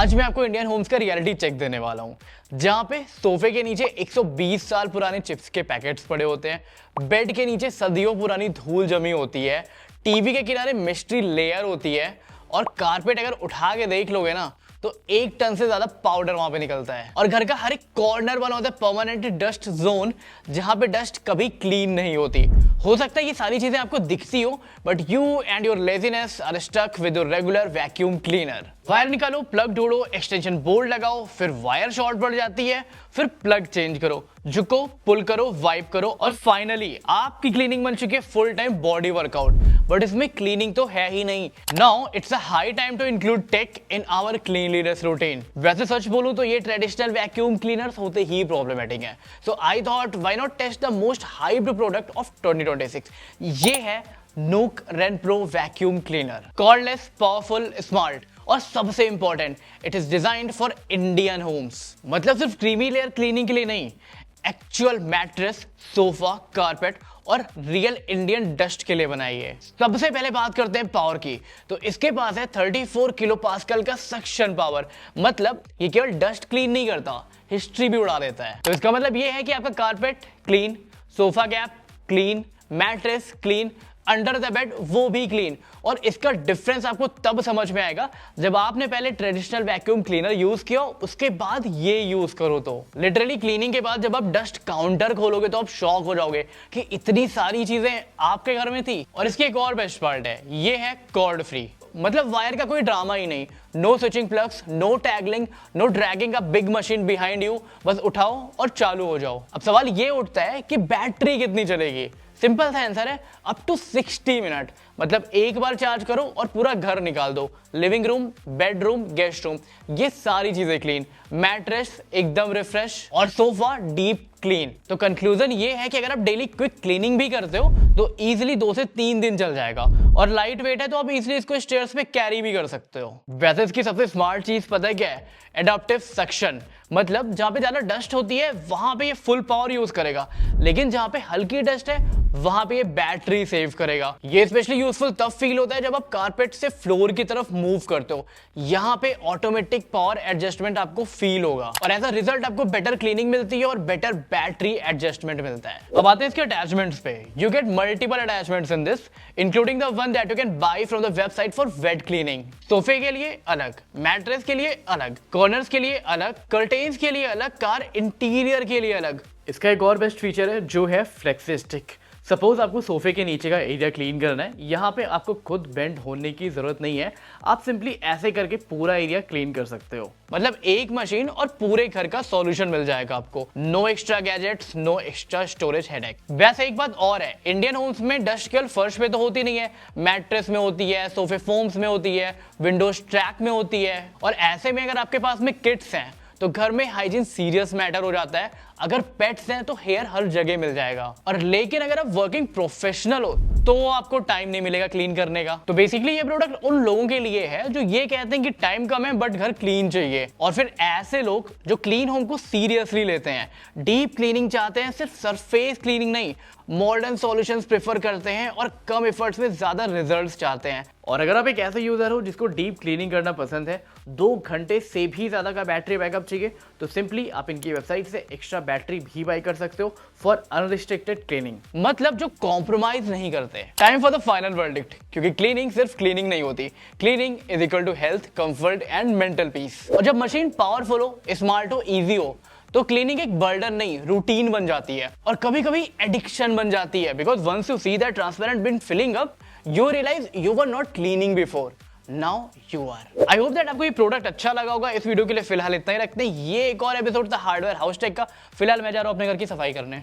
आज मैं आपको इंडियन होम्स का रियलिटी चेक देने वाला हूँ, जहाँ पे सोफे के नीचे 120 साल पुराने चिप्स के पैकेट्स पड़े होते हैं, बेड के नीचे सदियों पुरानी धूल जमी होती है, टीवी के किनारे मिस्ट्री लेयर होती है और कारपेट अगर उठा के देख लोगे ना तो 1 टन से ज्यादा पाउडर वहां पे निकलता है। और घर का हर एक कॉर्नर बना होता है परमानेंट डस्ट जोन, जहां पे डस्ट कभी क्लीन नहीं होती। हो सकता है ये सारी चीजें आपको दिखती हो, but you and your laziness are stuck with your regular vacuum cleaner. Wire निकालो, प्लग ढूंढो, एक्सटेंशन बोर्ड लगाओ, फिर वायर शॉर्ट पड़ जाती है, फिर प्लग चेंज करो, झुको, पुल करो, वाइप करो और फाइनली आपकी क्लीनिंग बन चुकी है full time body workout. But इसमें क्लीनिंग तो है ही नहीं। Now it's a high time to include tech in our cleanliness routine. वैसे सच बोलूं तो ये ट्रेडिशनल वैक्यूम क्लीनर्स होते ही प्रॉब्लमेटिक हैं। So I thought why not test the most hyped product of 2026। ये है नूक रेनप्रो vacuum cleaner. Cordless, powerful, smart और सबसे important, it is designed for Indian homes. मतलब सिर्फ क्रीमी लेयर क्लीनिंग के लिए नहीं, एक्चुअल मैट्रेस, सोफा, कारपेट और रियल इंडियन डस्ट के लिए बनाई है। सबसे पहले बात करते हैं पावर की। तो इसके पास है 34 किलो पास्कल का सक्शन पावर। मतलब ये केवल डस्ट क्लीन नहीं करता, हिस्ट्री भी उड़ा देता है। तो इसका मतलब ये है कि आपका carpet clean, sofa gap clean, mattress clean, under the bed वो भी क्लीन। और इसका डिफरेंस आपको तब समझ में आएगा जब आपने पहले ट्रेडिशनल वैक्यूम क्लीनर यूज किया, उसके बाद ये यूज करो। तो लिटरली क्लीनिंग के बाद जब आप डस्ट काउंटर खोलोगे तो आप शॉक हो जाओगे कि इतनी सारी चीजें आपके घर में थी। और इसकी एक और बेस्ट पार्ट है, ये है कॉर्ड फ्री। मतलब वायर का कोई ड्रामा ही नहीं, no switching plugs, no tangling, no dragging a big machine behind you. बस उठाओ और चालू हो जाओ। अब सवाल ये उठता है कि बैटरी कितनी चलेगी। सिंपल सा आंसर है अप टू 60 मिनट। मतलब एक बार चार्ज करो और पूरा घर निकाल दो। Living room, bedroom, guest room, ये सारी चीजें क्लीन, मैट्रेस एकदम रिफ्रेश और सोफा डीप क्लीन। तो कंक्लूजन ये है कि अगर आप डेली क्विक क्लीनिंग भी करते हो तो इजीली 2 से 3 दिन चल जाएगा। और लाइट वेट है तो आप इजीली इसको स्टेयर्स पे कैरी भी कर सकते हो। वैसे इसकी सबसे स्मार्ट चीज पता है क्या है? Adaptive suction. मतलब जहां पे ज्यादा डस्ट होती है वहां पे ये फुल पावर यूज करेगा, लेकिन जहां पे हल्की डस्ट है वहां पे ये बैटरी सेव करेगा। ये स्पेशली यूजफुल तब फील होता है जब आप कारपेट से फ्लोर की तरफ मूव करते हो। यहाँ पे ऑटोमेटिक पावर एडजस्टमेंट आपको फील होगा और एज अ रिजल्ट आपको बेटर क्लीनिंग मिलती है और बेटर बैटरी एडजस्टमेंट मिलता है। अब आते हैं इसके अटैचमेंट्स पे। You get multiple attachments in this, including the one that you can buy from the website for wait cleaning. सोफे के लिए अलग, मैट्रेस के लिए अलग, कॉर्नर्स के लिए अलग, कर्टेन्स के लिए अलग, कार इंटीरियर के लिए अलग। इसका एक और बेस्ट फीचर है जो है फ्लेक्सी स्टिक। सपोज आपको सोफे के नीचे का एरिया क्लीन करना है, यहाँ पे आपको खुद बेंड होने की जरूरत नहीं है। आप सिंपली ऐसे करके पूरा एरिया क्लीन कर सकते हो। मतलब एक मशीन और पूरे घर का सॉल्यूशन मिल जाएगा आपको। No extra gadgets, no extra storage headache. वैसे एक बात और है, इंडियन होम्स में डस्ट केवल फर्श पे तो होती नहीं है, मैट्रेस में होती है, सोफे फोम्स में होती है, विंडोज ट्रैक में होती है। और ऐसे में अगर आपके पास में किट्स हैं तो घर में हाइजीन सीरियस मैटर हो जाता है। अगर पेट्स हैं तो हेयर हर जगह मिल जाएगा। और लेकिन अगर आप वर्किंग प्रोफेशनल हो तो आपको टाइम नहीं मिलेगा क्लीन करने का। तो बेसिकली ये प्रोडक्ट उन लोगों के लिए है जो ये कहते हैं कि टाइम कम है बट घर क्लीन चाहिए, और फिर ऐसे लोग जो क्लीन होम को सीरियसली लेते हैं, डीप क्लीनिंग चाहते हैं, सिर्फ सरफेस क्लीनिंग नहीं, मॉडर्न सॉल्यूशंस प्रेफर करते हैं और कम एफर्ट्स में ज्यादा रिजल्ट्स चाहते हैं। और अगर आप एक ऐसे यूजर हो जिसको डीप क्लीनिंग करना पसंद है, 2 घंटे से भी ज्यादा का बैटरी बैकअप चाहिए, तो सिंपली आप इनकी वेबसाइट से एक्स्ट्रा बैटरी भी बाय कर सकते हो फॉर अनरिस्ट्रिक्टेड क्लीनिंग। मतलब जो कॉम्प्रोमाइज नहीं करते। Time for the final verdict, क्योंकि क्लीनिंग सिर्फ क्लीनिंग नहीं होती। Cleaning is equal to health, comfort and mental peace. और जब मशीन पावरफुल हो, स्मार्ट हो, इजी हो, तो क्लीनिंग एक बर्डन नहीं, रूटीन बन जाती है और कभी कभी एडिक्शन बन जाती है। Because once you see that transparent bin filling up, you realize you were not cleaning before, now you are. I hope that आपको ये प्रोडक्ट अच्छा लगा होगा। इस वीडियो के लिए फिलहाल इतना ही रखते हैं। ये एक और एपिसोड था हार्डवेयर हाउस टेक का। फिलहाल मैं जा रहा हूं अपने घर की सफाई करने।